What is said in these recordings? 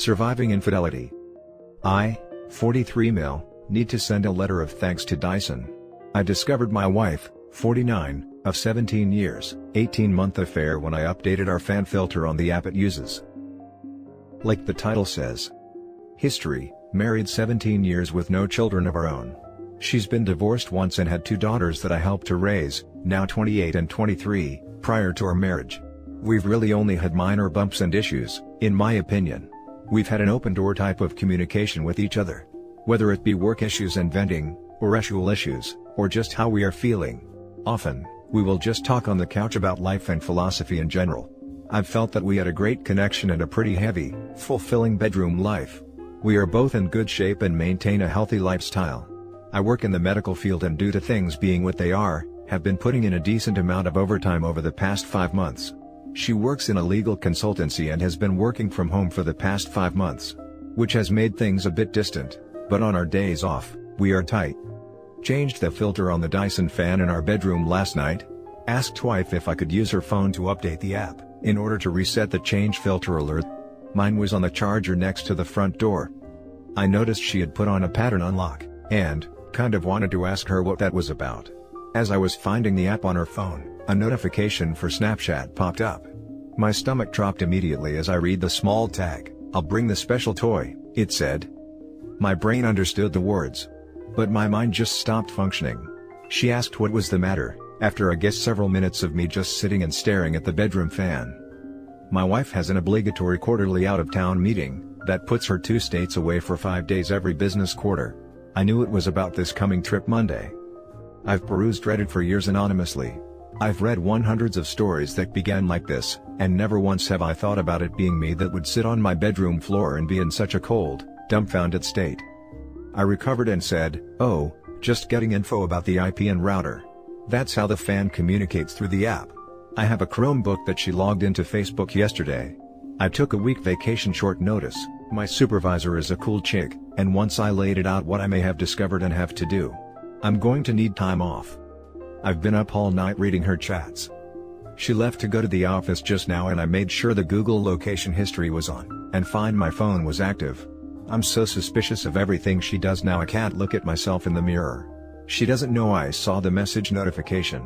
Surviving infidelity. I, 43 male, need to send a letter of thanks to Dyson. I discovered my wife, 49, of 17 years, 18-month affair when I updated our fan filter on the app it uses. Like the title says. History: married 17 years with no children of our own. She's been divorced once and had 2 daughters that I helped to raise, now 28 and 23, prior to our marriage. We've really only had minor bumps and issues, in my opinion. We've had an open-door type of communication with each other. Whether it be work issues and venting, or actual issues, or just how we are feeling. Often, we will just talk on the couch about life and philosophy in general. I've felt that we had a great connection and a pretty heavy, fulfilling bedroom life. We are both in good shape and maintain a healthy lifestyle. I work in the medical field and due to things being what they are, have been putting in a decent amount of overtime over the past 5 months. She works in a legal consultancy and has been working from home for the past 5 months. Which has made things a bit distant, but on our days off, we are tight. Changed the filter on the Dyson fan in our bedroom last night. Asked wife if I could use her phone to update the app, in order to reset the change filter alert. Mine was on the charger next to the front door. I noticed she had put on a pattern unlock, and kind of wanted to ask her what that was about. As I was finding the app on her phone, a notification for Snapchat popped up. My stomach dropped immediately as I read the small tag. "I'll bring the special toy," it said. My brain understood the words, but my mind just stopped functioning. She asked what was the matter, after I guess several minutes of me just sitting and staring at the bedroom fan. My wife has an obligatory quarterly out-of-town meeting, that puts her 2 states away for 5 days every business quarter. I knew it was about this coming trip Monday. I've perused Reddit for years anonymously. I've read hundreds of stories that began like this, and never once have I thought about it being me that would sit on my bedroom floor and be in such a cold, dumbfounded state. I recovered and said, "Oh, just getting info about the IP and router." That's how the fan communicates through the app. I have a Chromebook that she logged into Facebook yesterday. I took a week vacation short notice. My supervisor is a cool chick, and once I laid it out what I may have discovered and have to do, I'm going to need time off. I've been up all night reading her chats. She left to go to the office just now and I made sure the Google location history was on, and find my phone was active. I'm so suspicious of everything she does now I can't look at myself in the mirror. She doesn't know I saw the message notification.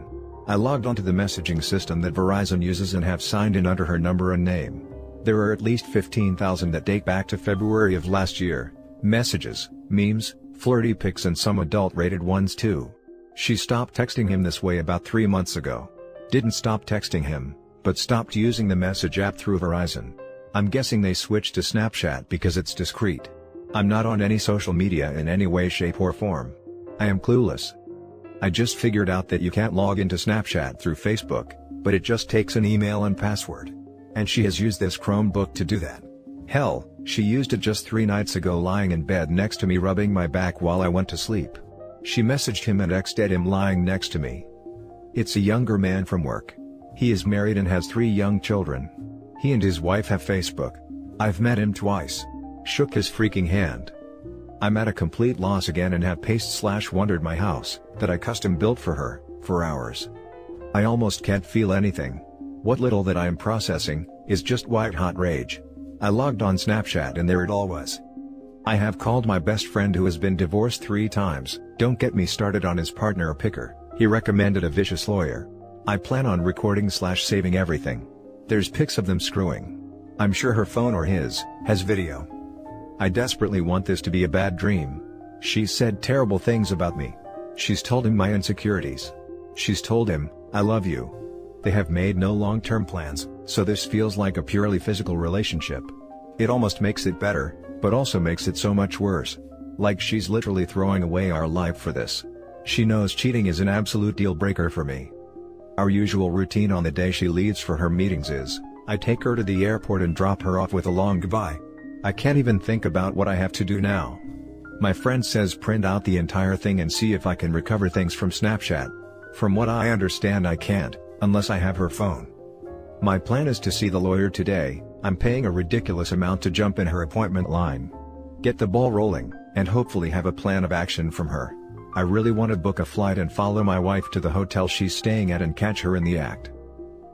I logged onto the messaging system that Verizon uses and have signed in under her number and name. There are at least 15,000 that date back to February of last year. Messages, memes, flirty pics and some adult-rated ones too. She stopped texting him this way about 3 months ago. Didn't stop texting him, but stopped using the message app through Verizon. I'm guessing they switched to Snapchat because it's discreet. I'm not on any social media in any way, shape or form. I am clueless. I just figured out that you can't log into Snapchat through Facebook, but it just takes an email and password. And she has used this Chromebook to do that. Hell, she used it just 3 nights ago lying in bed next to me rubbing my back while I went to sleep. She messaged him and texted him lying next to me. It's a younger man from work. He is married and has 3 young children. He and his wife have Facebook. I've met him twice. Shook his freaking hand. I'm at a complete loss again and have paced/wondered my house, that I custom built for her, for hours. I almost can't feel anything. What little that I am processing, is just white hot rage. I logged on Snapchat and there it all was. I have called my best friend who has been divorced 3 times, don't get me started on his partner or picker, he recommended a vicious lawyer. I plan on recording/saving everything. There's pics of them screwing. I'm sure her phone or his, has video. I desperately want this to be a bad dream. She's said terrible things about me. She's told him my insecurities. She's told him, "I love you." They have made no long-term plans, so this feels like a purely physical relationship. It almost makes it better, but also makes it so much worse. Like she's literally throwing away our life for this. She knows cheating is an absolute deal breaker for me. Our usual routine on the day she leaves for her meetings is, I take her to the airport and drop her off with a long goodbye. I can't even think about what I have to do now. My friend says print out the entire thing and see if I can recover things from Snapchat. From what I understand I can't, unless I have her phone. My plan is to see the lawyer today. I'm paying a ridiculous amount to jump in her appointment line. Get the ball rolling, and hopefully have a plan of action from her. I really want to book a flight and follow my wife to the hotel she's staying at and catch her in the act.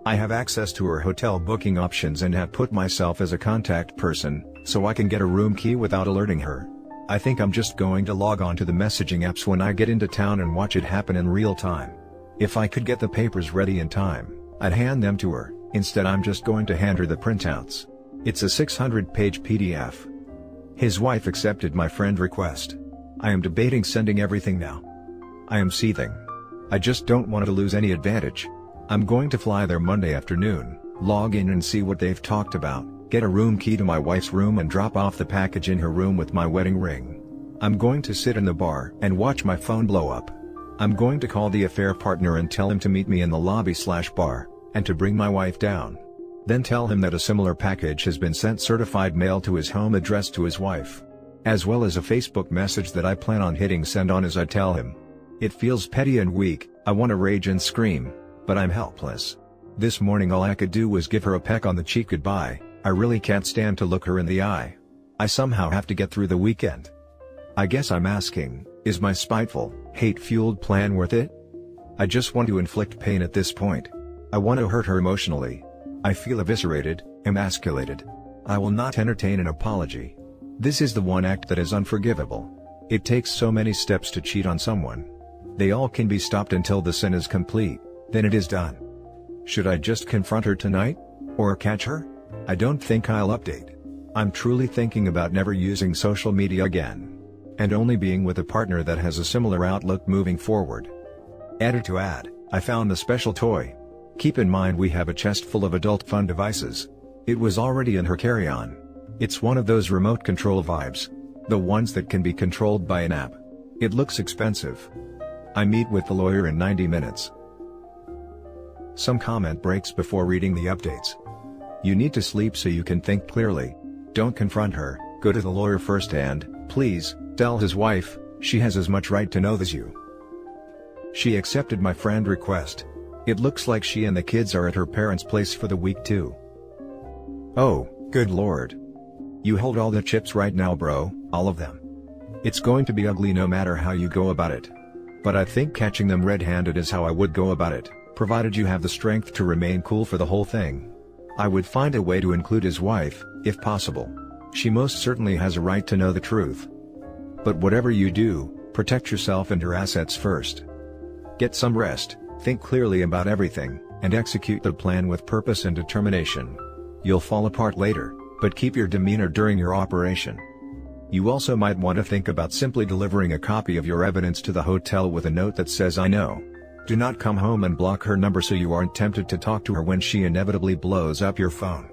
I have access to her hotel booking options and have put myself as a contact person, so I can get a room key without alerting her. I think I'm just going to log on to the messaging apps when I get into town and watch it happen in real time. If I could get the papers ready in time, I'd hand them to her. Instead I'm just going to hand her the printouts. It's a 600-page PDF. His wife accepted my friend request. I am debating sending everything now. I am seething. I just don't want to lose any advantage. I'm going to fly there Monday afternoon, log in and see what they've talked about, get a room key to my wife's room and drop off the package in her room with my wedding ring. I'm going to sit in the bar and watch my phone blow up. I'm going to call the affair partner and tell him to meet me in the lobby/bar, and to bring my wife down. Then tell him that a similar package has been sent certified mail to his home address to his wife. As well as a Facebook message that I plan on hitting send on as I tell him. It feels petty and weak, I want to rage and scream, but I'm helpless. This morning all I could do was give her a peck on the cheek goodbye. I really can't stand to look her in the eye. I somehow have to get through the weekend. I guess I'm asking, is my spiteful, hate-fueled plan worth it? I just want to inflict pain at this point. I want to hurt her emotionally. I feel eviscerated, emasculated. I will not entertain an apology. This is the one act that is unforgivable. It takes so many steps to cheat on someone. They all can be stopped until the sin is complete, then it is done. Should I just confront her tonight? Or catch her? I don't think I'll update. I'm truly thinking about never using social media again. And only being with a partner that has a similar outlook moving forward. Added to add, I found a special toy. Keep in mind we have a chest full of adult fun devices. It was already in her carry-on. It's one of those remote control vibes. The ones that can be controlled by an app. It looks expensive. I meet with the lawyer in 90 minutes. Some comment breaks before reading the updates. You need to sleep so you can think clearly. Don't confront her, go to the lawyer first and, please, tell his wife, she has as much right to know as you. She accepted my friend request. It looks like she and the kids are at her parents' place for the week too. Oh, good lord. You hold all the chips right now bro, all of them. It's going to be ugly no matter how you go about it. But I think catching them red-handed is how I would go about it, provided you have the strength to remain cool for the whole thing. I would find a way to include his wife, if possible. She most certainly has a right to know the truth. But whatever you do, protect yourself and your assets first. Get some rest, think clearly about everything, and execute the plan with purpose and determination. You'll fall apart later, but keep your demeanor during your operation. You also might want to think about simply delivering a copy of your evidence to the hotel with a note that says I know. Do not come home and block her number so you aren't tempted to talk to her when she inevitably blows up your phone.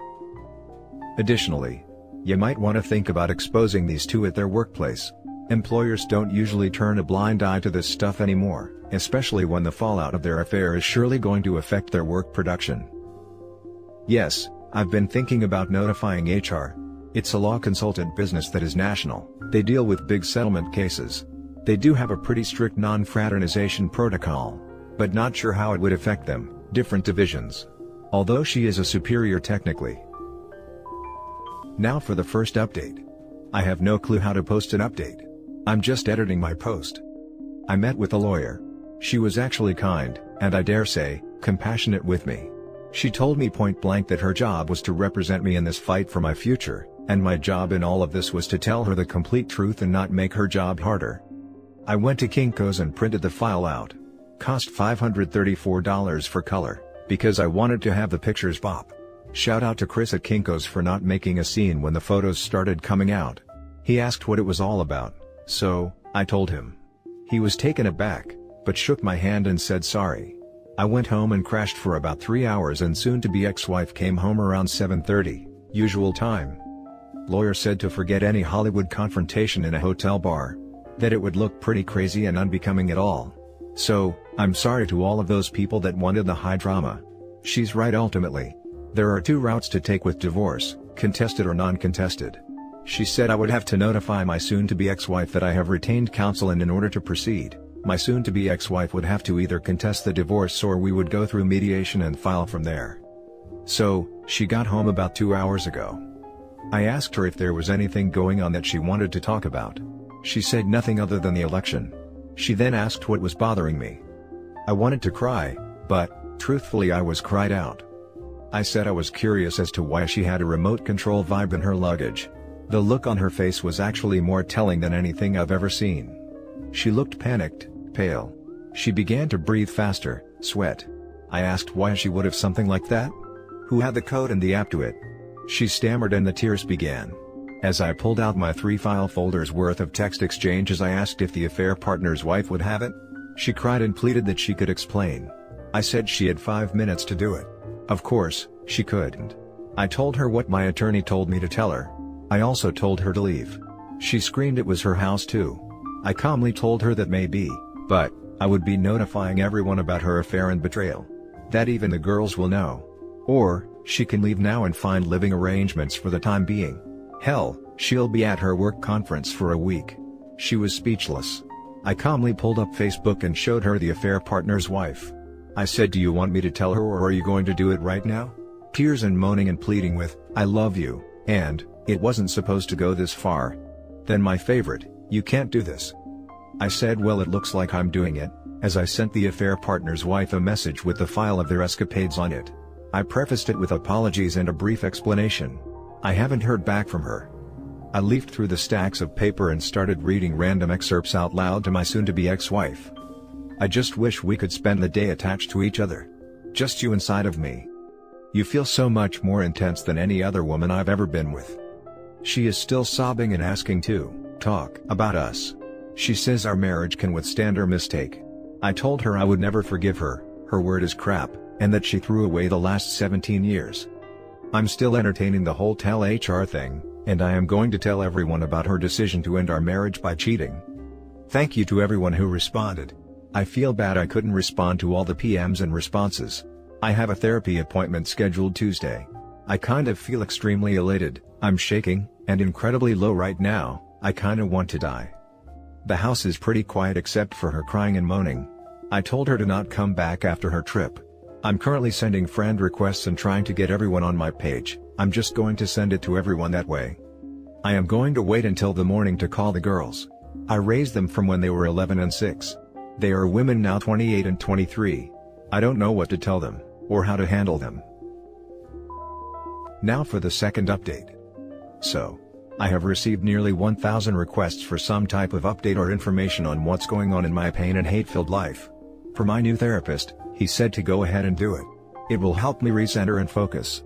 Additionally, you might want to think about exposing these two at their workplace. Employers don't usually turn a blind eye to this stuff anymore, especially when the fallout of their affair is surely going to affect their work production. Yes, I've been thinking about notifying HR. It's a law consultant business that is national. They deal with big settlement cases. They do have a pretty strict non-fraternization protocol, but not sure how it would affect them, different divisions. Although she is a superior technically. Now for the first update. I have no clue how to post an update. I'm just editing my post. I met with a lawyer. She was actually kind, and I dare say, compassionate with me. She told me point blank that her job was to represent me in this fight for my future, and my job in all of this was to tell her the complete truth and not make her job harder. I went to Kinko's and printed the file out. Cost $534 for color, because I wanted to have the pictures pop. Shout out to Chris at Kinko's for not making a scene when the photos started coming out. He asked what it was all about, so, I told him. He was taken aback, but shook my hand and said sorry. I went home and crashed for about 3 hours and soon-to-be ex-wife came home around 7:30, usual time. Lawyer said to forget any Hollywood confrontation in a hotel bar. That it would look pretty crazy and unbecoming at all. So, I'm sorry to all of those people that wanted the high drama. She's right ultimately. There are two routes to take with divorce, contested or non-contested. She said I would have to notify my soon-to-be ex-wife that I have retained counsel and in order to proceed, my soon-to-be ex-wife would have to either contest the divorce or we would go through mediation and file from there. So, she got home about 2 hours ago. I asked her if there was anything going on that she wanted to talk about. She said nothing other than the election. She then asked what was bothering me. I wanted to cry, but, truthfully I was cried out. I said I was curious as to why she had a remote control vibe in her luggage. The look on her face was actually more telling than anything I've ever seen. She looked panicked, pale. She began to breathe faster, sweat. I asked why she would have something like that. Who had the code and the app to it? She stammered and the tears began. As I pulled out my 3-file folders worth of text exchanges, I asked if the affair partner's wife would have it. She cried and pleaded that she could explain. I said she had 5 minutes to do it. Of course, she couldn't. I told her what my attorney told me to tell her. I also told her to leave. She screamed it was her house too. I calmly told her that maybe, but I would be notifying everyone about her affair and betrayal. That even the girls will know. Or, she can leave now and find living arrangements for the time being. Hell, she'll be at her work conference for a week. She was speechless. I calmly pulled up Facebook and showed her the affair partner's wife. I said, do you want me to tell her or are you going to do it right now? Tears and moaning and pleading with, I love you, and, it wasn't supposed to go this far. Then my favorite, you can't do this. I said, well, it looks like I'm doing it, as I sent the affair partner's wife a message with the file of their escapades on it. I prefaced it with apologies and a brief explanation. I haven't heard back from her. I leafed through the stacks of paper and started reading random excerpts out loud to my soon-to-be ex-wife. I just wish we could spend the day attached to each other. Just you inside of me. You feel so much more intense than any other woman I've ever been with. She is still sobbing and asking to talk about us. She says our marriage can withstand her mistake. I told her I would never forgive her, her word is crap, and that she threw away the last 17 years. I'm still entertaining the whole tell HR thing, and I am going to tell everyone about her decision to end our marriage by cheating. Thank you to everyone who responded. I feel bad I couldn't respond to all the PMs and responses. I have a therapy appointment scheduled Tuesday. I kind of feel extremely elated, I'm shaking, and incredibly low right now. I kinda want to die. The house is pretty quiet except for her crying and moaning. I told her to not come back after her trip. I'm currently sending friend requests and trying to get everyone on my page. I'm just going to send it to everyone that way. I am going to wait until the morning to call the girls. I raised them from when they were 11 and 6. They are women now, 28 and 23. I don't know what to tell them, or how to handle them. Now for the second update. So, I have received nearly 1,000 requests for some type of update or information on what's going on in my pain and hate-filled life. For my new therapist, he said to go ahead and do it. It will help me recenter and focus.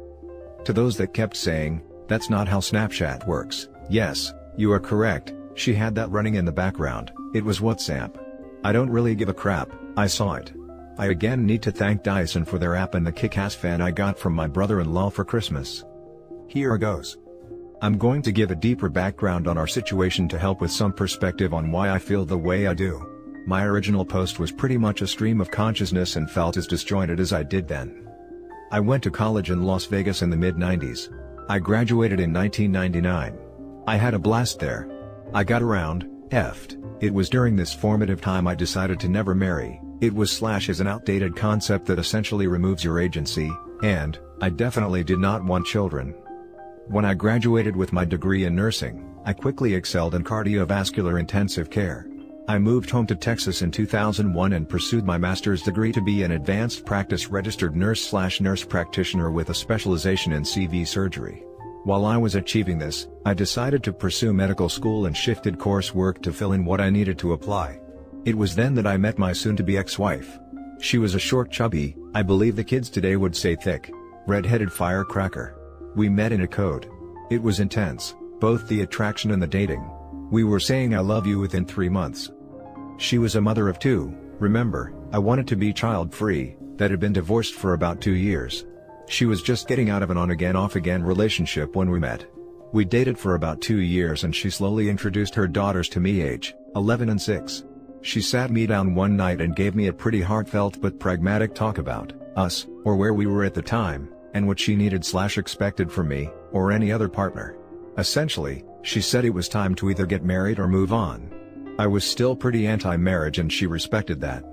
To those that kept saying, that's not how Snapchat works, yes, you are correct, she had that running in the background, it was WhatsApp. I don't really give a crap, I saw it. I again need to thank Dyson for their app and the kick-ass fan I got from my brother-in-law for Christmas. Here goes. I'm going to give a deeper background on our situation to help with some perspective on why I feel the way I do. My original post was pretty much a stream of consciousness and felt as disjointed as I did then. I went to college in Las Vegas in the mid-90s. I graduated in 1999. I had a blast there. I got around, effed. It was during this formative time I decided to never marry. It was is an outdated concept that essentially removes your agency, and I definitely did not want children. When I graduated with my degree in nursing, I quickly excelled in cardiovascular intensive care. I moved home to Texas in 2001 and pursued my master's degree to be an advanced practice registered nurse/nurse practitioner with a specialization in CV surgery. While I was achieving this, I decided to pursue medical school and shifted coursework to fill in what I needed to apply. It was then that I met my soon-to-be ex-wife. She was a short, chubby, I believe the kids today would say thick, red-headed firecracker. We met in a code. It was intense, both the attraction and the dating. We were saying I love you within 3 months. She was a mother of 2, remember, I wanted to be child-free, that had been divorced for about 2 years. She was just getting out of an on-again off-again relationship when we met. We dated for about 2 years and she slowly introduced her daughters to me, age 11 and 6. She sat me down one night and gave me a pretty heartfelt but pragmatic talk about us, or where we were at the time, and what she needed/expected from me, or any other partner. Essentially, she said it was time to either get married or move on. I was still pretty anti-marriage and she respected that.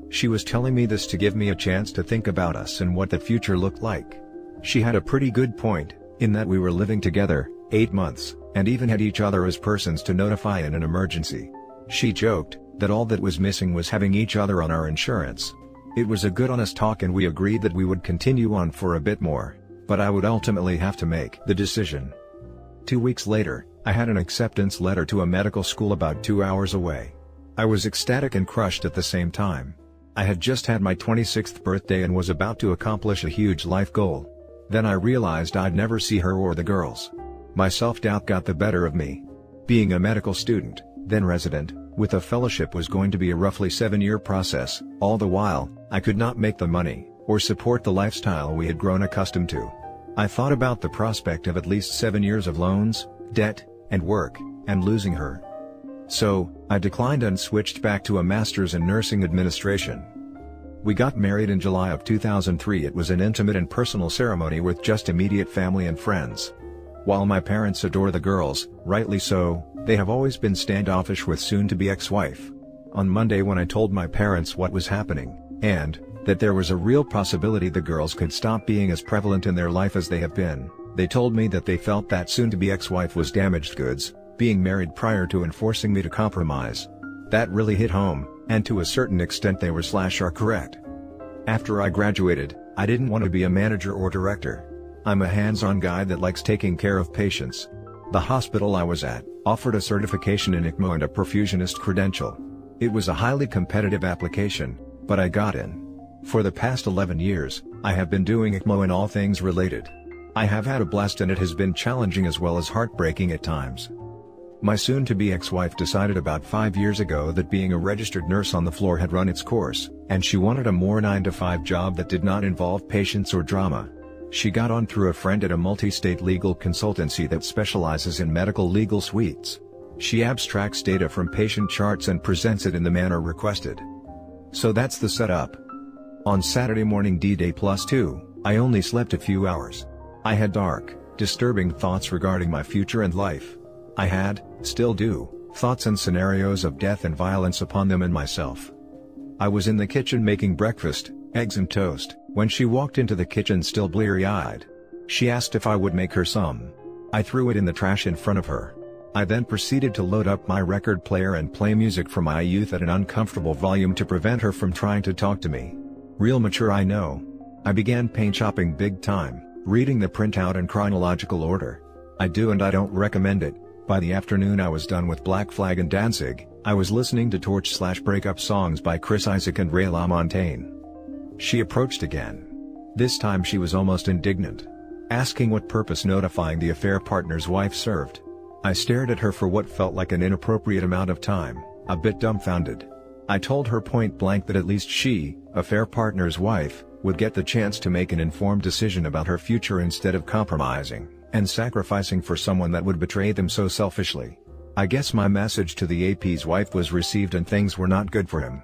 She was telling me this to give me a chance to think about us and what the future looked like. She had a pretty good point, in that we were living together, 8 months, and even had each other as persons to notify in an emergency. She joked that all that was missing was having each other on our insurance. It was a good honest talk and we agreed that we would continue on for a bit more, but I would ultimately have to make the decision. 2 weeks later, I had an acceptance letter to a medical school about 2 hours away. I was ecstatic and crushed at the same time. I had just had my 26th birthday and was about to accomplish a huge life goal. Then I realized I'd never see her or the girls. My self-doubt got the better of me. Being a medical student, then resident, with a fellowship was going to be a roughly 7-year process. All the while, I could not make the money, or support the lifestyle we had grown accustomed to. I thought about the prospect of at least 7 years of loans, debt, and work, and losing her. So, I declined and switched back to a master's in nursing administration. We got married in July of 2003. It was an intimate and personal ceremony with just immediate family and friends. While my parents adore the girls, rightly so, they have always been standoffish with soon-to-be ex-wife. On Monday, when I told my parents what was happening, and that there was a real possibility the girls could stop being as prevalent in their life as they have been, they told me that they felt that soon-to-be ex-wife was damaged goods, being married prior to and forcing me to compromise. That really hit home, and to a certain extent they were/are correct. After I graduated, I didn't want to be a manager or director. I'm a hands-on guy that likes taking care of patients. The hospital I was at offered a certification in ECMO and a perfusionist credential. It was a highly competitive application, but I got in. For the past 11 years, I have been doing ECMO and all things related. I have had a blast, and it has been challenging as well as heartbreaking at times. My soon-to-be ex-wife decided about 5 years ago that being a registered nurse on the floor had run its course, and she wanted a more 9-to-5 job that did not involve patients or drama. She got on through a friend at a multi-state legal consultancy that specializes in medical legal suites. She abstracts data from patient charts and presents it in the manner requested. So that's the setup. On Saturday morning, D-Day +2, I only slept a few hours. I had dark, disturbing thoughts regarding my future and life. I had, still do, thoughts and scenarios of death and violence upon them and myself. I was in the kitchen making breakfast, eggs and toast, when she walked into the kitchen still bleary-eyed. She asked if I would make her some. I threw it in the trash in front of her. I then proceeded to load up my record player and play music from my youth at an uncomfortable volume to prevent her from trying to talk to me. Real mature, I know. I began paint shopping big time, reading the printout in chronological order. I do and I don't recommend it. By the afternoon I was done with Black Flag and Danzig. I was listening to Torch/Breakup songs by Chris Isaak and Ray LaMontagne. She approached again. This time she was almost indignant, asking what purpose notifying the affair partner's wife served. I stared at her for what felt like an inappropriate amount of time, a bit dumbfounded. I told her point blank that at least she, affair partner's wife, would get the chance to make an informed decision about her future instead of compromising and sacrificing for someone that would betray them so selfishly. I guess my message to the AP's wife was received and things were not good for him.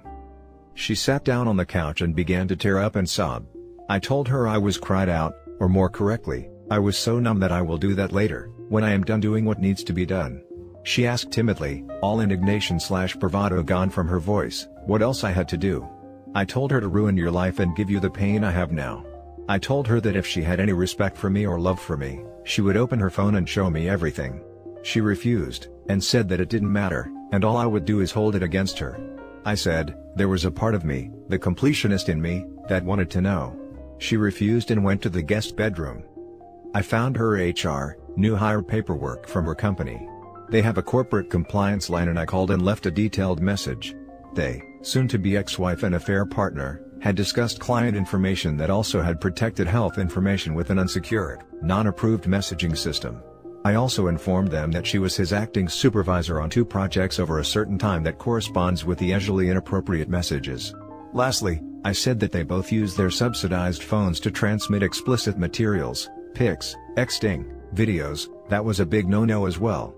She sat down on the couch and began to tear up and sob. I told her I was cried out, or more correctly, I was so numb that I will do that later, when I am done doing what needs to be done. She asked timidly, all indignation/bravado gone from her voice, what else I had to do. I told her to ruin your life and give you the pain I have now. I told her that if she had any respect for me or love for me, she would open her phone and show me everything. She refused, and said that it didn't matter, and all I would do is hold it against her. I said, there was a part of me, the completionist in me, that wanted to know. She refused and went to the guest bedroom. I found her HR, new hire paperwork from her company. They have a corporate compliance line and I called and left a detailed message. They, soon-to-be ex-wife and affair partner, had discussed client information that also had protected health information with an unsecured, non-approved messaging system. I also informed them that she was his acting supervisor on 2 projects over a certain time that corresponds with the usually inappropriate messages. Lastly, I said that they both use their subsidized phones to transmit explicit materials, pics, texting, videos. That was a big no-no as well.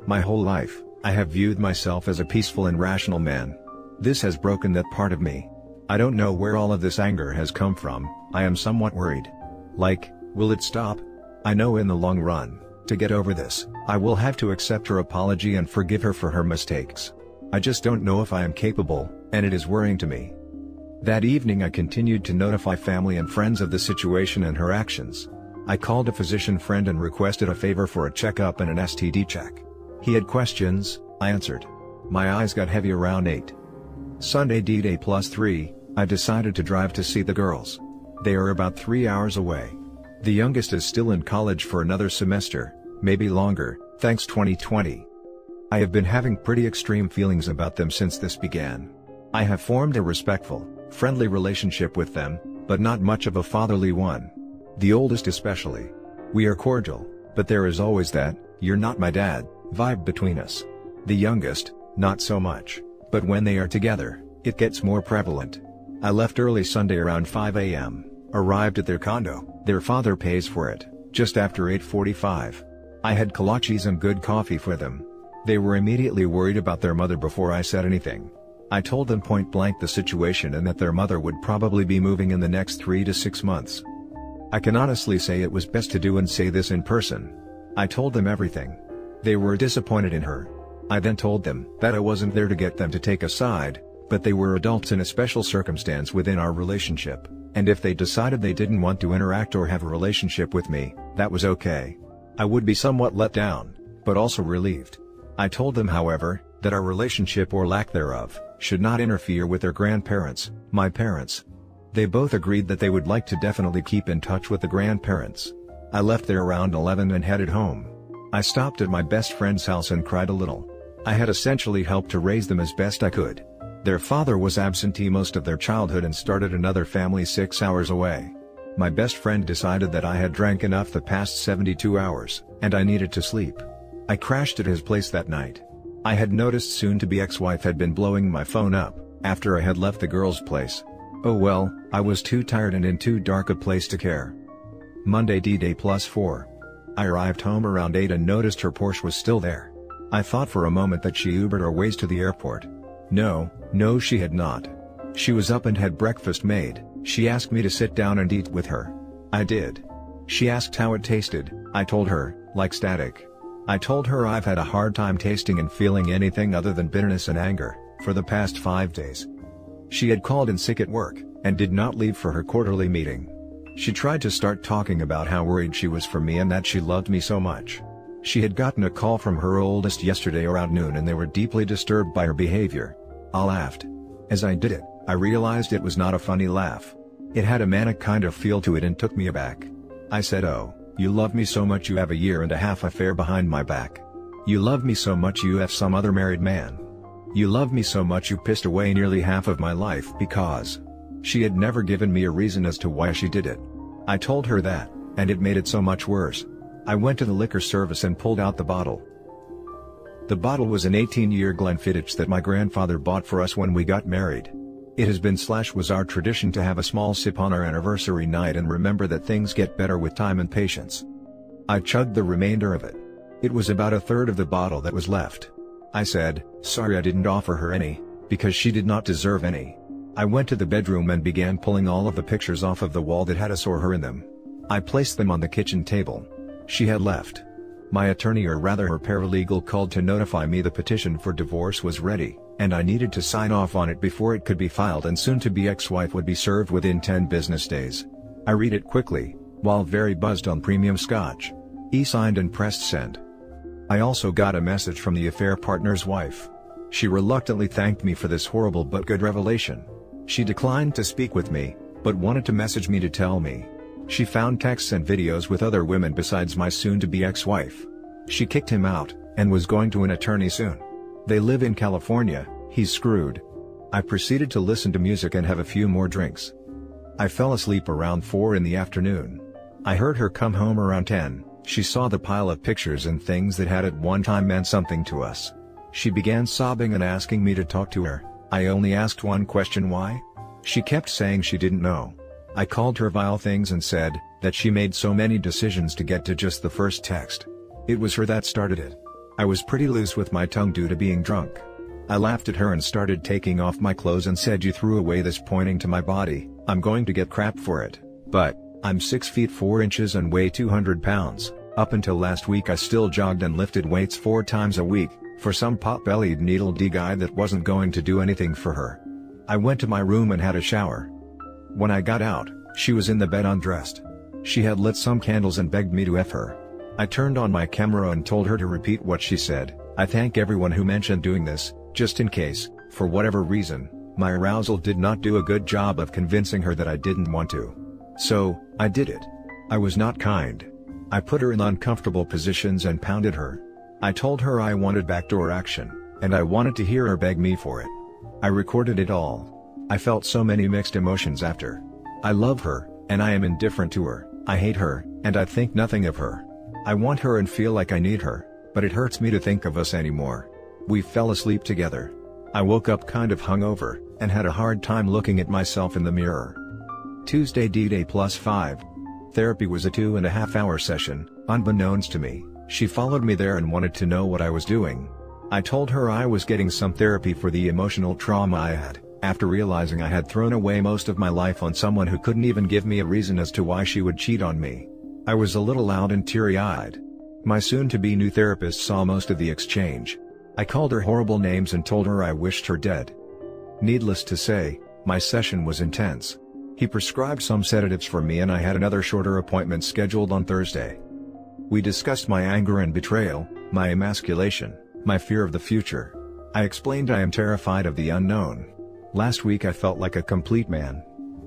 My whole life, I have viewed myself as a peaceful and rational man. This has broken that part of me. I don't know where all of this anger has come from. I am somewhat worried. Like, will it stop? I know in the long run, to get over this, I will have to accept her apology and forgive her for her mistakes. I just don't know if I am capable, and it is worrying to me. That evening I continued to notify family and friends of the situation and her actions. I called a physician friend and requested a favor for a checkup and an STD check. He had questions, I answered. My eyes got heavy around 8. Sunday D-Day +3, I decided to drive to see the girls. They are about 3 hours away. The youngest is still in college for another semester. maybe longer, thanks 2020. I have been having pretty extreme feelings about them since this began. I have formed a respectful, friendly relationship with them, but not much of a fatherly one. The oldest especially. We are cordial, but there is always that, "you're not my dad," vibe between us. The youngest, not so much, but when they are together, it gets more prevalent. I left early Sunday around 5 a.m., arrived at their condo, their father pays for it, just after 8:45. I had kolaches and good coffee for them. They were immediately worried about their mother before I said anything. I told them point blank the situation and that their mother would probably be moving in the next 3 to 6 months. I can honestly say it was best to do and say this in person. I told them everything. They were disappointed in her. I then told them that I wasn't there to get them to take a side, but they were adults in a special circumstance within our relationship, and if they decided they didn't want to interact or have a relationship with me, that was okay. I would be somewhat let down, but also relieved. I told them, however, that our relationship or lack thereof should not interfere with their grandparents, my parents. They both agreed that they would like to definitely keep in touch with the grandparents. I left there around 11 and headed home. I stopped at my best friend's house and cried a little. I had essentially helped to raise them as best I could. Their father was absentee most of their childhood and started another family 6 hours away. My best friend decided that I had drank enough the past 72 hours, and I needed to sleep. I crashed at his place that night. I had noticed soon-to-be ex-wife had been blowing my phone up, after I had left the girl's place. Oh well, I was too tired and in too dark a place to care. Monday D-Day +4. I arrived home around 8 and noticed her Porsche was still there. I thought for a moment that she Ubered or Wazed to the airport. No, she had not. She was up and had breakfast made. She asked me to sit down and eat with her. I did. She asked how it tasted. I told her, like static. I told her I've had a hard time tasting and feeling anything other than bitterness and anger, for the past 5 days. She had called in sick at work, and did not leave for her quarterly meeting. She tried to start talking about how worried she was for me and that she loved me so much. She had gotten a call from her oldest yesterday around noon and they were deeply disturbed by her behavior. I laughed. As I did it, I realized it was not a funny laugh. It had a manic kind of feel to it and took me aback. I said, "Oh, you love me so much you have a year and a half affair behind my back. You love me so much you have some other married man. You love me so much you pissed away nearly half of my life because..." She had never given me a reason as to why she did it. I told her that, and it made it so much worse. I went to the liquor service and pulled out the bottle. The bottle was an 18-year Glenfiddich that my grandfather bought for us when we got married. It has been / was our tradition to have a small sip on our anniversary night and remember that things get better with time and patience. I chugged the remainder of it. It was about a third of the bottle that was left. I said, "Sorry I didn't offer her any, because she did not deserve any." I went to the bedroom and began pulling all of the pictures off of the wall that had us or her in them. I placed them on the kitchen table. She had left. My attorney, or rather her paralegal, called to notify me the petition for divorce was ready, and I needed to sign off on it before it could be filed and soon-to-be ex-wife would be served within 10 business days. I read it quickly, while very buzzed on premium scotch. E-signed and pressed send. I also got a message from the affair partner's wife. She reluctantly thanked me for this horrible but good revelation. She declined to speak with me, but wanted to message me to tell me. She found texts and videos with other women besides my soon-to-be ex-wife. She kicked him out, and was going to an attorney soon. They live in California, he's screwed. I proceeded to listen to music and have a few more drinks. I fell asleep around 4 in the afternoon. I heard her come home around 10, she saw the pile of pictures and things that had at one time meant something to us. She began sobbing and asking me to talk to her. I only asked one question: why? She kept saying she didn't know. I called her vile things and said that she made so many decisions to get to just the first text. It was her that started it. I was pretty loose with my tongue due to being drunk. I laughed at her and started taking off my clothes and said, "You threw away this," pointing to my body. "I'm going to get crap for it. But I'm 6 feet 4 inches and weigh 200 pounds. Up until last week I still jogged and lifted weights 4 times a week, for some pot-bellied needle-d guy that wasn't going to do anything for her." I went to my room and had a shower. When I got out, she was in the bed undressed. She had lit some candles and begged me to F her. I turned on my camera and told her to repeat what she said. I thank everyone who mentioned doing this, just in case, for whatever reason, my arousal did not do a good job of convincing her that I didn't want to. So, I did it. I was not kind. I put her in uncomfortable positions and pounded her. I told her I wanted backdoor action, and I wanted to hear her beg me for it. I recorded it all. I felt so many mixed emotions after. I love her, and I am indifferent to her. I hate her, and I think nothing of her. I want her and feel like I need her, but it hurts me to think of us anymore. We fell asleep together. I woke up kind of hungover, and had a hard time looking at myself in the mirror. Tuesday D-Day +5. Therapy was a 2.5-hour session. Unbeknownst to me, she followed me there and wanted to know what I was doing. I told her I was getting some therapy for the emotional trauma I had, after realizing I had thrown away most of my life on someone who couldn't even give me a reason as to why she would cheat on me. I was a little loud and teary-eyed. My soon-to-be new therapist saw most of the exchange. I called her horrible names and told her I wished her dead. Needless to say, my session was intense. He prescribed some sedatives for me and I had another shorter appointment scheduled on Thursday. We discussed my anger and betrayal, my emasculation, my fear of the future. I explained I am terrified of the unknown. Last week I felt like a complete man.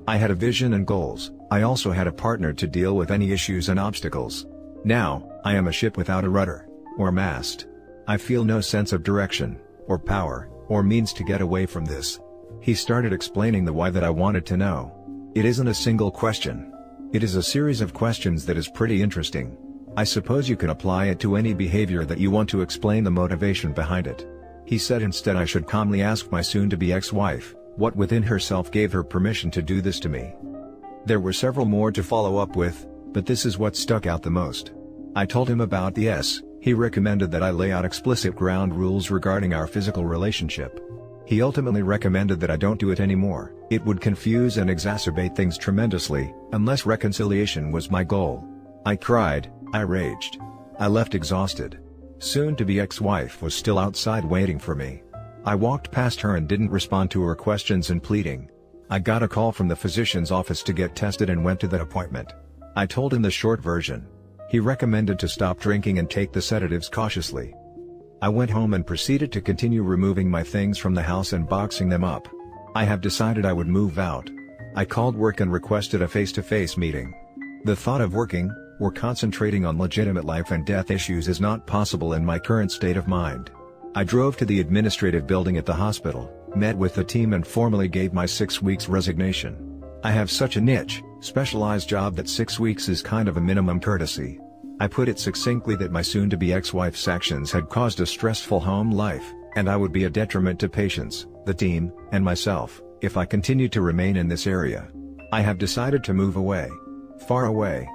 I had a vision and goals. I also had a partner to deal with any issues and obstacles. Now, I am a ship without a rudder, or mast. I feel no sense of direction, or power, or means to get away from this. He started explaining the why that I wanted to know. It isn't a single question. It is a series of questions that is pretty interesting. I suppose you can apply it to any behavior that you want to explain the motivation behind it. He said instead I should calmly ask my soon-to-be ex-wife, what within herself gave her permission to do this to me. There were several more to follow up with, but this is what stuck out the most. I told him about the S. He recommended that I lay out explicit ground rules regarding our physical relationship. He ultimately recommended that I don't do it anymore. It would confuse and exacerbate things tremendously, unless reconciliation was my goal. I cried, I raged. I left exhausted. Soon-to-be ex-wife was still outside waiting for me. I walked past her and didn't respond to her questions and pleading. I got a call from the physician's office to get tested and went to that appointment. I told him the short version. He recommended to stop drinking and take the sedatives cautiously. I went home and proceeded to continue removing my things from the house and boxing them up. I have decided I would move out. I called work and requested a face-to-face meeting. The thought of working, or concentrating on legitimate life and death issues is not possible in my current state of mind. I drove to the administrative building at the hospital, met with the team and formally gave my 6 weeks resignation. I have such a niche, specialized job that 6 weeks is kind of a minimum courtesy. I put it succinctly that my soon-to-be ex-wife's actions had caused a stressful home life, and I would be a detriment to patients, the team, and myself, if I continued to remain in this area. I have decided to move away. Far away.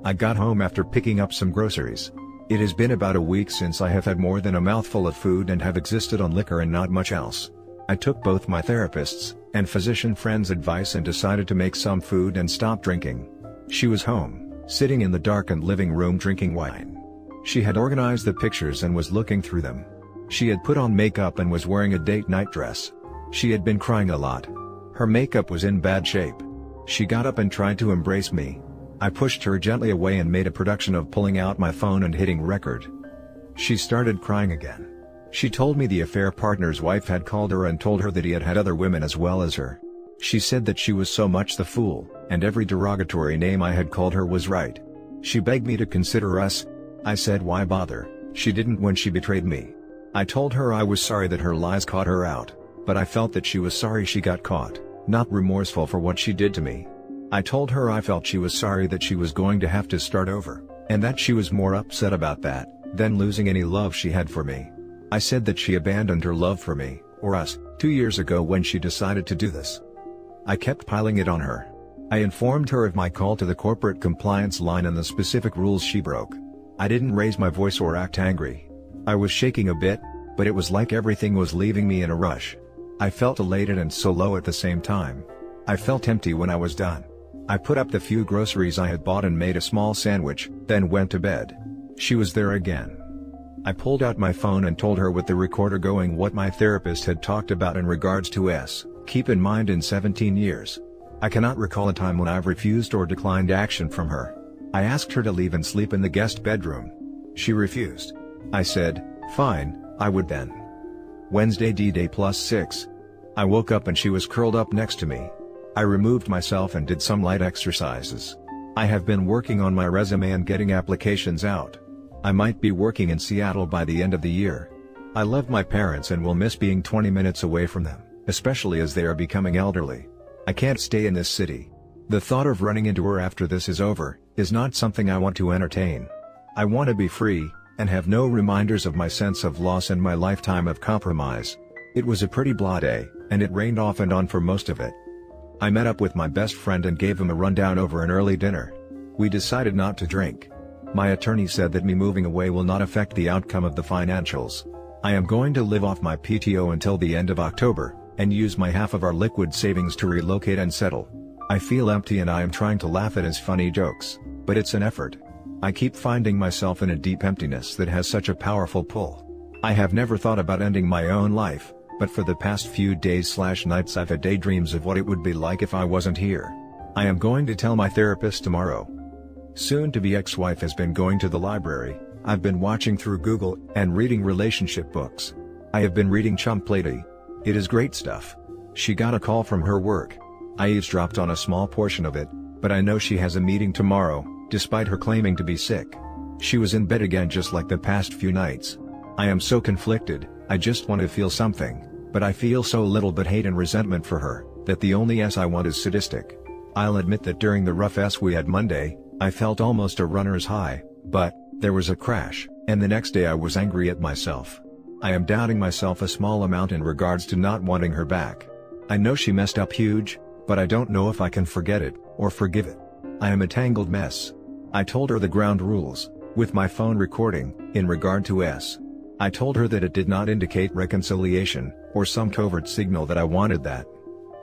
I got home after picking up some groceries. It has been about a week since I have had more than a mouthful of food and have existed on liquor and not much else. I took both my therapist's and physician friend's advice and decided to make some food and stop drinking. She was home, sitting in the darkened living room drinking wine. She had organized the pictures and was looking through them. She had put on makeup and was wearing a date night dress. She had been crying a lot. Her makeup was in bad shape. She got up and tried to embrace me. I pushed her gently away and made a production of pulling out my phone and hitting record. She started crying again. She told me the affair partner's wife had called her and told her that he had had other women as well as her. She said that she was so much the fool, and every derogatory name I had called her was right. She begged me to consider us. I said why bother, she didn't when she betrayed me. I told her I was sorry that her lies caught her out, but I felt that she was sorry she got caught, not remorseful for what she did to me. I told her I felt she was sorry that she was going to have to start over, and that she was more upset about that, than losing any love she had for me. I said that she abandoned her love for me, or us, 2 years ago when she decided to do this. I kept piling it on her. I informed her of my call to the corporate compliance line and the specific rules she broke. I didn't raise my voice or act angry. I was shaking a bit, but it was like everything was leaving me in a rush. I felt elated and so low at the same time. I felt empty when I was done. I put up the few groceries I had bought and made a small sandwich, then went to bed. She was there again. I pulled out my phone and told her with the recorder going what my therapist had talked about in regards to S. Keep in mind in 17 years. I cannot recall a time when I've refused or declined action from her. I asked her to leave and sleep in the guest bedroom. She refused. I said, fine, I would then. Wednesday D-Day +6. I woke up and she was curled up next to me. I removed myself and did some light exercises. I have been working on my resume and getting applications out. I might be working in Seattle by the end of the year. I love my parents and will miss being 20 minutes away from them, especially as they are becoming elderly. I can't stay in this city. The thought of running into her after this is over is not something I want to entertain. I want to be free, and have no reminders of my sense of loss and my lifetime of compromise. It was a pretty blah day, and it rained off and on for most of it. I met up with my best friend and gave him a rundown over an early dinner. We decided not to drink. My attorney said that me moving away will not affect the outcome of the financials. I am going to live off my PTO until the end of October, and use my half of our liquid savings to relocate and settle. I feel empty and I am trying to laugh at his funny jokes, but it's an effort. I keep finding myself in a deep emptiness that has such a powerful pull. I have never thought about ending my own life, but for the past few days/nights I've had daydreams of what it would be like if I wasn't here. I am going to tell my therapist tomorrow. Soon-to-be ex-wife has been going to the library. I've been watching through Google and reading relationship books. I have been reading Infidelity. It is great stuff. She got a call from her work. I eavesdropped on a small portion of it, but I know she has a meeting tomorrow, despite her claiming to be sick. She was in bed again just like the past few nights. I am so conflicted. I just want to feel something, but I feel so little but hate and resentment for her, that the only I want is sadistic. I'll admit that during the rough we had Monday, I felt almost a runner's high, but there was a crash, and the next day I was angry at myself. I am doubting myself a small amount in regards to not wanting her back. I know she messed up huge, but I don't know if I can forget it, or forgive it. I am a tangled mess. I told her the ground rules, with my phone recording, in regard to I told her that it did not indicate reconciliation, or some covert signal that I wanted that.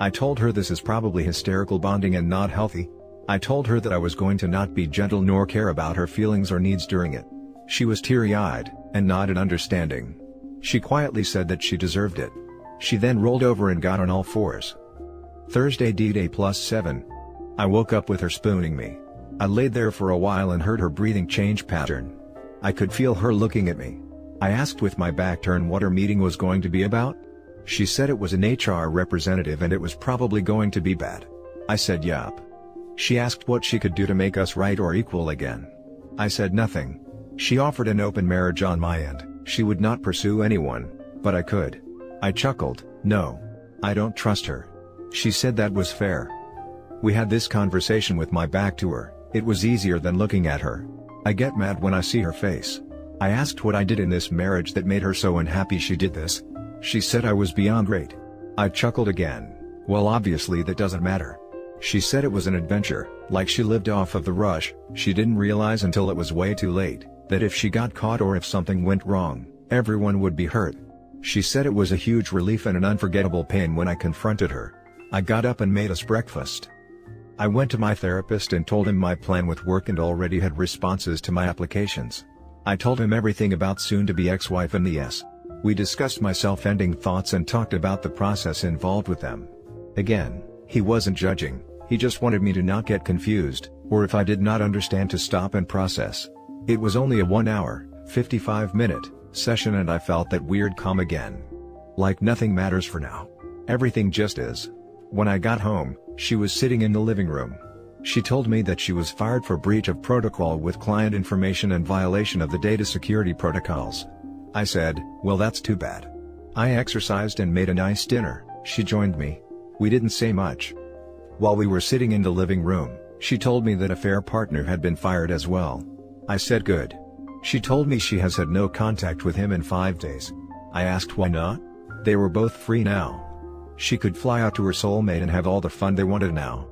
I told her this is probably hysterical bonding and not healthy. I told her that I was going to not be gentle nor care about her feelings or needs during it. She was teary-eyed, and nodded understanding. She quietly said that she deserved it. She then rolled over and got on all fours. Thursday D-Day +7. I woke up with her spooning me. I laid there for a while and heard her breathing change pattern. I could feel her looking at me. I asked with my back turned what her meeting was going to be about. She said it was an HR representative and it was probably going to be bad. I said yup. She asked what she could do to make us right or equal again. I said nothing. She offered an open marriage on my end. She would not pursue anyone, but I could. I chuckled. No. I don't trust her. She said that was fair. We had this conversation with my back to her. It was easier than looking at her. I get mad when I see her face. I asked what I did in this marriage that made her so unhappy she did this. She said I was beyond great. I chuckled again. Well, obviously that doesn't matter. She said it was an adventure, like she lived off of the rush. She didn't realize until it was way too late, that if she got caught or if something went wrong, everyone would be hurt. She said it was a huge relief and an unforgettable pain when I confronted her. I got up and made us breakfast. I went to my therapist and told him my plan with work and already had responses to my applications. I told him everything about soon-to-be ex-wife and the We discussed my self-ending thoughts and talked about the process involved with them. Again, he wasn't judging, he just wanted me to not get confused, or if I did not understand to stop and process. It was only a 1 hour, 55-minute session and I felt that weird calm again. Like nothing matters for now. Everything just is. When I got home, she was sitting in the living room. She told me that she was fired for breach of protocol with client information and violation of the data security protocols. I said, well, that's too bad. I exercised and made a nice dinner. She joined me. We didn't say much. While we were sitting in the living room, she told me that a fair partner had been fired as well. I said good. She told me she has had no contact with him in 5 days. I asked why not? They were both free now. She could fly out to her soulmate and have all the fun they wanted now.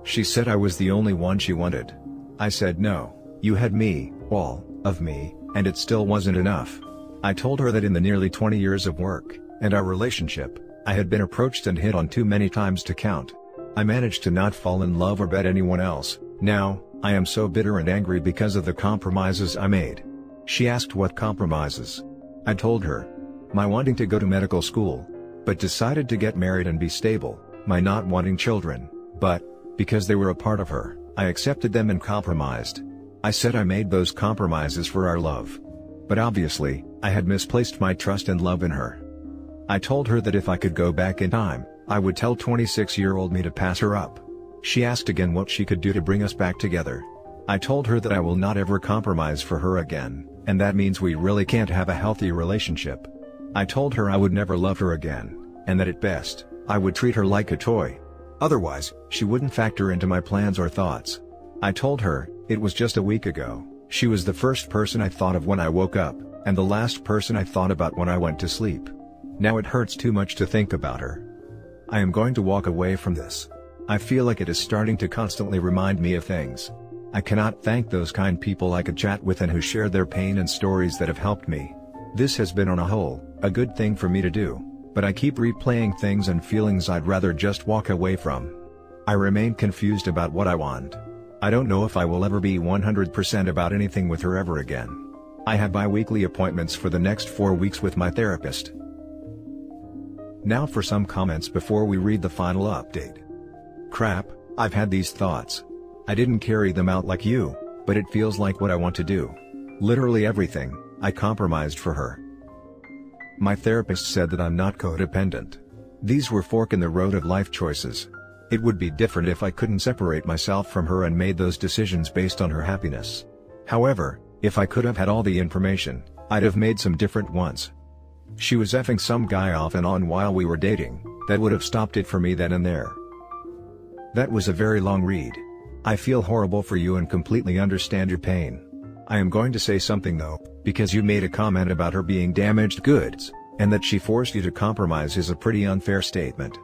She said I was the only one she wanted. I said no, you had me, all of me, and it still wasn't enough. I told her that in the nearly 20 years of work, and our relationship, I had been approached and hit on too many times to count. I managed to not fall in love or bet anyone else. Now, I am so bitter and angry because of the compromises I made. She asked what compromises. I told her. My wanting to go to medical school, but decided to get married and be stable, my not wanting children, but, because they were a part of her, I accepted them and compromised. I said I made those compromises for our love. But obviously, I had misplaced my trust and love in her. I told her that if I could go back in time, I would tell 26-year-old me to pass her up. She asked again what she could do to bring us back together. I told her that I will not ever compromise for her again, and that means we really can't have a healthy relationship. I told her I would never love her again, and that at best, I would treat her like a toy. Otherwise, she wouldn't factor into my plans or thoughts. I told her, it was just a week ago, she was the first person I thought of when I woke up, and the last person I thought about when I went to sleep. Now it hurts too much to think about her. I am going to walk away from this. I feel like it is starting to constantly remind me of things. I cannot thank those kind people I could chat with and who share their pain and stories that have helped me. This has been on a whole, a good thing for me to do, but I keep replaying things and feelings I'd rather just walk away from. I remain confused about what I want. I don't know if I will ever be 100% about anything with her ever again. I have bi-weekly appointments for the next 4 weeks with my therapist. Now for some comments before we read the final update. Crap, I've had these thoughts. I didn't carry them out like you, but it feels like what I want to do. Literally everything, I compromised for her. My therapist said that I'm not codependent. These were fork in the road of life choices. It would be different if I couldn't separate myself from her and made those decisions based on her happiness. However, if I could have had all the information, I'd have made some different ones. She was effing some guy off and on while we were dating, that would have stopped it for me then and there. That was a very long read. I feel horrible for you and completely understand your pain. I am going to say something though, because you made a comment about her being damaged goods, and that she forced you to compromise is a pretty unfair statement.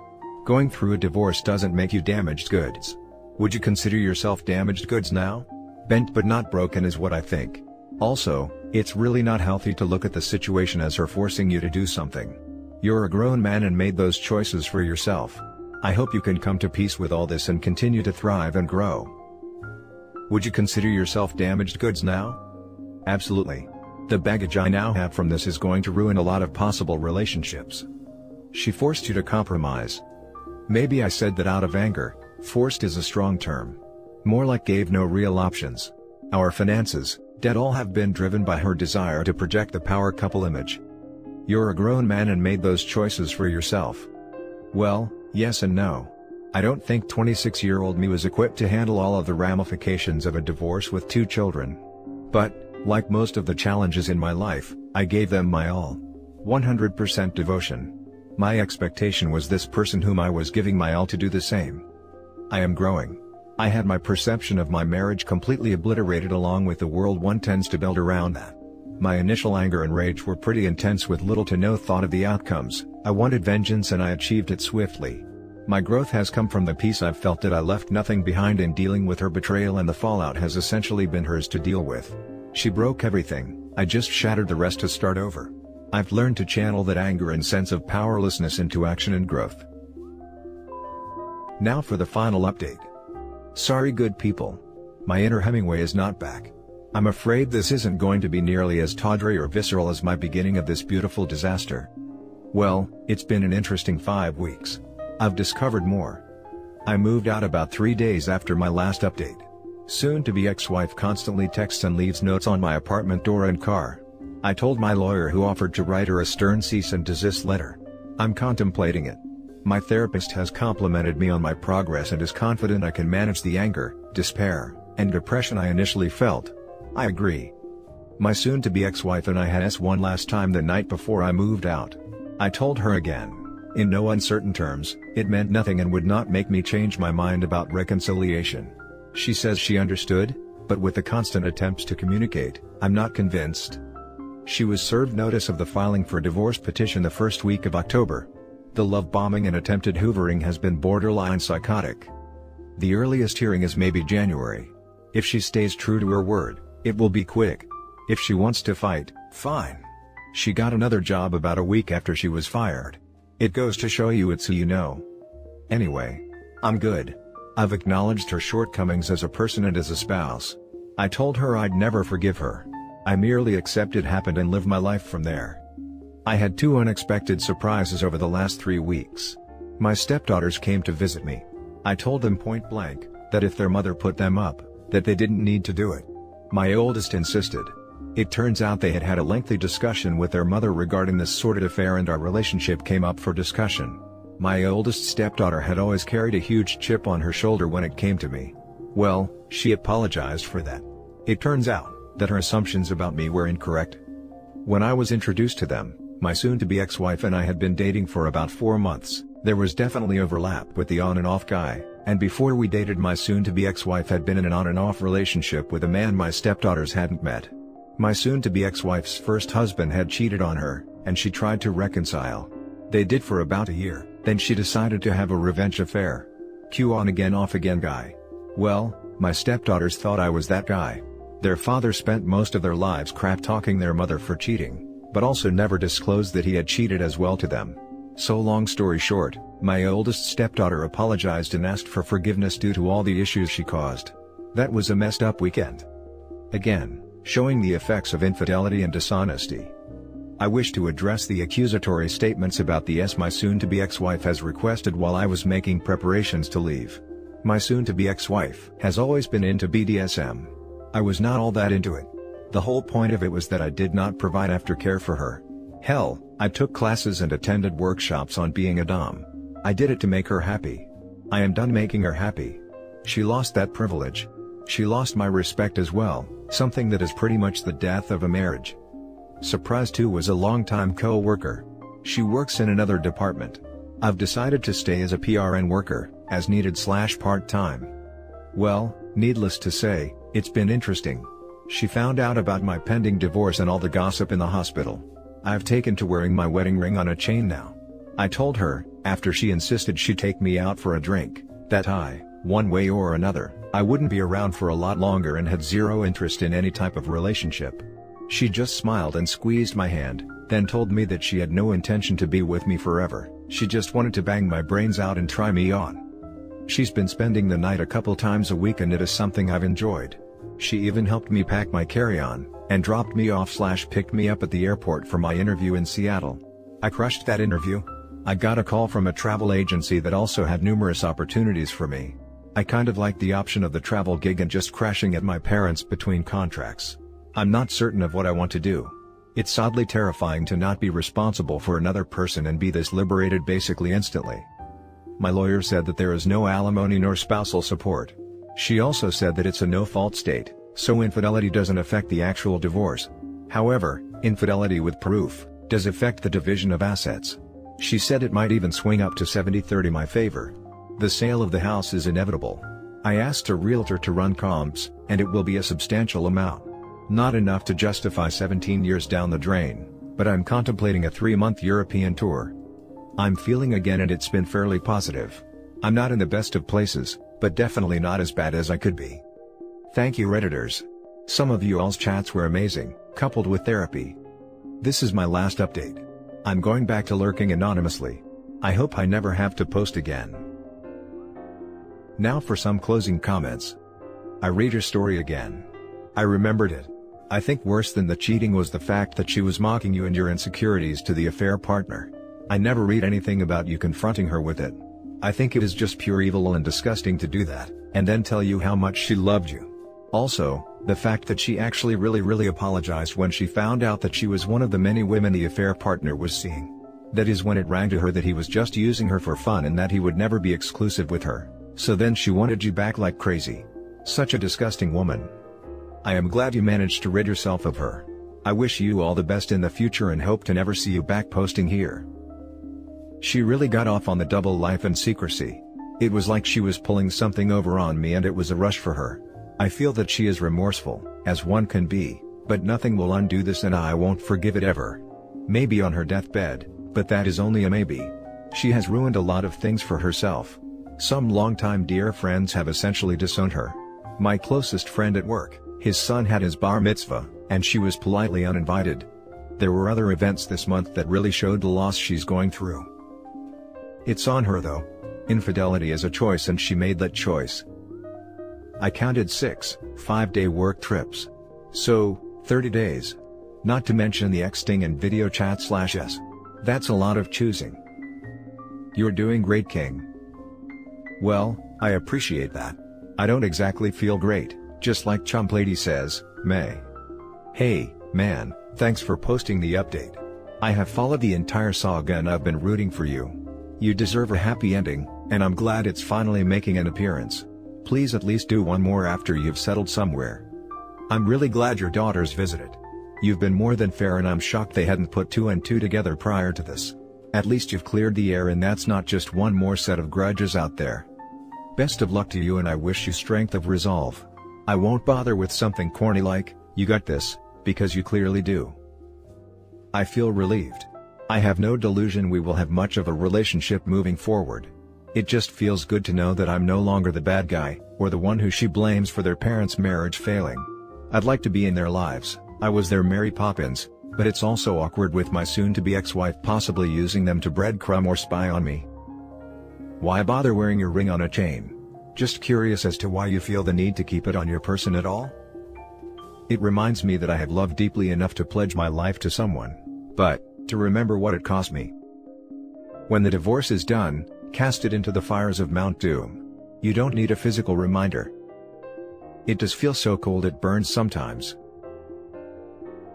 Going through a divorce doesn't make you damaged goods. Would you consider yourself damaged goods now? Bent but not broken is what I think. Also, it's really not healthy to look at the situation as her forcing you to do something. You're a grown man and made those choices for yourself. I hope you can come to peace with all this and continue to thrive and grow. Would you consider yourself damaged goods now? Absolutely. The baggage I now have from this is going to ruin a lot of possible relationships. She forced you to compromise. Maybe I said that out of anger. Forced is a strong term. More like gave no real options. Our finances, debt all have been driven by her desire to project the power couple image. You're a grown man and made those choices for yourself. Well, yes and no. I don't think 26-year-old me was equipped to handle all of the ramifications of a divorce with 2 children. But, like most of the challenges in my life, I gave them my all. 100% devotion. My expectation was this person whom I was giving my all to do the same. I am growing. I had my perception of my marriage completely obliterated along with the world one tends to build around that. My initial anger and rage were pretty intense with little to no thought of the outcomes. I wanted vengeance and I achieved it swiftly. My growth has come from the peace I've felt that I left nothing behind in dealing with her betrayal and the fallout has essentially been hers to deal with. She broke everything, I just shattered the rest to start over. I've learned to channel that anger and sense of powerlessness into action and growth. Now for the final update. Sorry good people. My inner Hemingway is not back. I'm afraid this isn't going to be nearly as tawdry or visceral as my beginning of this beautiful disaster. Well, it's been an interesting 5 weeks. I've discovered more. I moved out about 3 days after my last update. Soon-to-be ex-wife constantly texts and leaves notes on my apartment door and car. I told my lawyer who offered to write her a stern cease and desist letter. I'm contemplating it. My therapist has complimented me on my progress and is confident I can manage the anger, despair, and depression I initially felt. I agree. My soon-to-be ex-wife and I had S1 last time the night before I moved out. I told her again, in no uncertain terms, it meant nothing and would not make me change my mind about reconciliation. She says she understood, but with the constant attempts to communicate, I'm not convinced. She was served notice of the filing for divorce petition the first week of October. The love bombing and attempted hoovering has been borderline psychotic. The earliest hearing is maybe January. If she stays true to her word, it will be quick. If she wants to fight, fine. She got another job about a week after she was fired. It goes to show you it's who you know. Anyway, I'm good. I've acknowledged her shortcomings as a person and as a spouse. I told her I'd never forgive her. I merely accept it happened and live my life from there. I had 2 unexpected surprises over the last 3 weeks. My stepdaughters came to visit me. I told them point blank, that if their mother put them up, that they didn't need to do it. My oldest insisted. It turns out they had had a lengthy discussion with their mother regarding this sordid affair and our relationship came up for discussion. My oldest stepdaughter had always carried a huge chip on her shoulder when it came to me. Well, she apologized for that. It turns out that her assumptions about me were incorrect. When I was introduced to them, my soon-to-be ex-wife and I had been dating for about 4 months. There was definitely overlap with the on and off guy, and before we dated, my soon-to-be ex-wife had been in an on and off relationship with a man my stepdaughters hadn't met. My soon-to-be ex-wife's first husband had cheated on her, and she tried to reconcile. They did for about a year, then she decided to have a revenge affair. Cue on again off again guy. Well, my stepdaughters thought I was that guy. Their father spent most of their lives crap-talking their mother for cheating, but also never disclosed that he had cheated as well to them. So long story short, my oldest stepdaughter apologized and asked for forgiveness due to all the issues she caused. That was a messed up weekend. Again, showing the effects of infidelity and dishonesty. I wish to address the accusatory statements about the my soon-to-be ex-wife has requested while I was making preparations to leave. My soon-to-be ex-wife has always been into BDSM. I was not all that into it. The whole point of it was that I did not provide aftercare for her. Hell, I took classes and attended workshops on being a dom. I did it to make her happy. I am done making her happy. She lost that privilege. She lost my respect as well, something that is pretty much the death of a marriage. Surprise 2 was a longtime co-worker. She works in another department. I've decided to stay as a PRN worker, as needed / part-time. Well, needless to say, it's been interesting. She found out about my pending divorce and all the gossip in the hospital. I've taken to wearing my wedding ring on a chain now. I told her, after she insisted she take me out for a drink, that one way or another, I wouldn't be around for a lot longer and had zero interest in any type of relationship. She just smiled and squeezed my hand, then told me that she had no intention to be with me forever, she just wanted to bang my brains out and try me on. She's been spending the night a couple times a week and it is something I've enjoyed. She even helped me pack my carry-on, and dropped me off / picked me up at the airport for my interview in Seattle. I crushed that interview. I got a call from a travel agency that also had numerous opportunities for me. I kind of liked the option of the travel gig and just crashing at my parents' between contracts. I'm not certain of what I want to do. It's oddly terrifying to not be responsible for another person and be this liberated basically instantly. My lawyer said that there is no alimony nor spousal support. She also said that it's a no-fault state, so infidelity doesn't affect the actual divorce. However, infidelity with proof does affect the division of assets. She said it might even swing up to 70-30 my favor. The sale of the house is inevitable. I asked a realtor to run comps, and it will be a substantial amount. Not enough to justify 17 years down the drain, but I'm contemplating a 3-month European tour. I'm feeling again and it's been fairly positive. I'm not in the best of places, but definitely not as bad as I could be. Thank you Redditors. Some of you all's chats were amazing, coupled with therapy. This is my last update. I'm going back to lurking anonymously. I hope I never have to post again. Now for some closing comments. I read your story again. I remembered it. I think worse than the cheating was the fact that she was mocking you and your insecurities to the affair partner. I never read anything about you confronting her with it. I think it is just pure evil and disgusting to do that, and then tell you how much she loved you. Also, the fact that she actually really apologized when she found out that she was one of the many women the affair partner was seeing. That is when it rang to her that he was just using her for fun and that he would never be exclusive with her, so then she wanted you back like crazy. Such a disgusting woman. I am glad you managed to rid yourself of her. I wish you all the best in the future and hope to never see you back posting here. She really got off on the double life and secrecy. It was like she was pulling something over on me and it was a rush for her. I feel that she is remorseful, as one can be, but nothing will undo this and I won't forgive it ever. Maybe on her deathbed, but that is only a maybe. She has ruined a lot of things for herself. Some longtime dear friends have essentially disowned her. My closest friend at work, his son had his bar mitzvah, and she was politely uninvited. There were other events this month that really showed the loss she's going through. It's on her though. Infidelity is a choice and she made that choice. I counted 6 5-day work trips. So, 30 days. Not to mention the texting and video chat /s. That's a lot of choosing. You're doing great, King. Well, I appreciate that. I don't exactly feel great, just like Chump Lady says, May. Hey, man, thanks for posting the update. I have followed the entire saga and I've been rooting for you. You deserve a happy ending, and I'm glad it's finally making an appearance. Please at least do one more after you've settled somewhere. I'm really glad your daughters visited. You've been more than fair, and I'm shocked they hadn't put two and two together prior to this. At least you've cleared the air, and that's not just one more set of grudges out there. Best of luck to you, and I wish you strength of resolve. I won't bother with something corny like, "You got this," because you clearly do. I feel relieved. I have no delusion we will have much of a relationship moving forward. It just feels good to know that I'm no longer the bad guy, or the one who she blames for their parents' marriage failing. I'd like to be in their lives. I was their Mary Poppins, but it's also awkward with my soon-to-be ex-wife possibly using them to breadcrumb or spy on me. Why bother wearing your ring on a chain? Just curious as to why you feel the need to keep it on your person at all? It reminds me that I have loved deeply enough to pledge my life to someone, but to remember what it cost me. When the divorce is done, cast it into the fires of Mount Doom. You don't need a physical reminder. It does feel so cold it burns sometimes.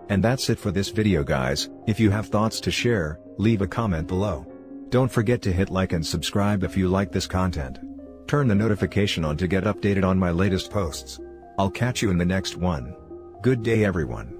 And that's it for this video, guys. If you have thoughts to share, leave a comment below. Don't forget to hit like and subscribe if you like this content. Turn the notification on to get updated on my latest posts. I'll catch you in the next one. Good day, everyone.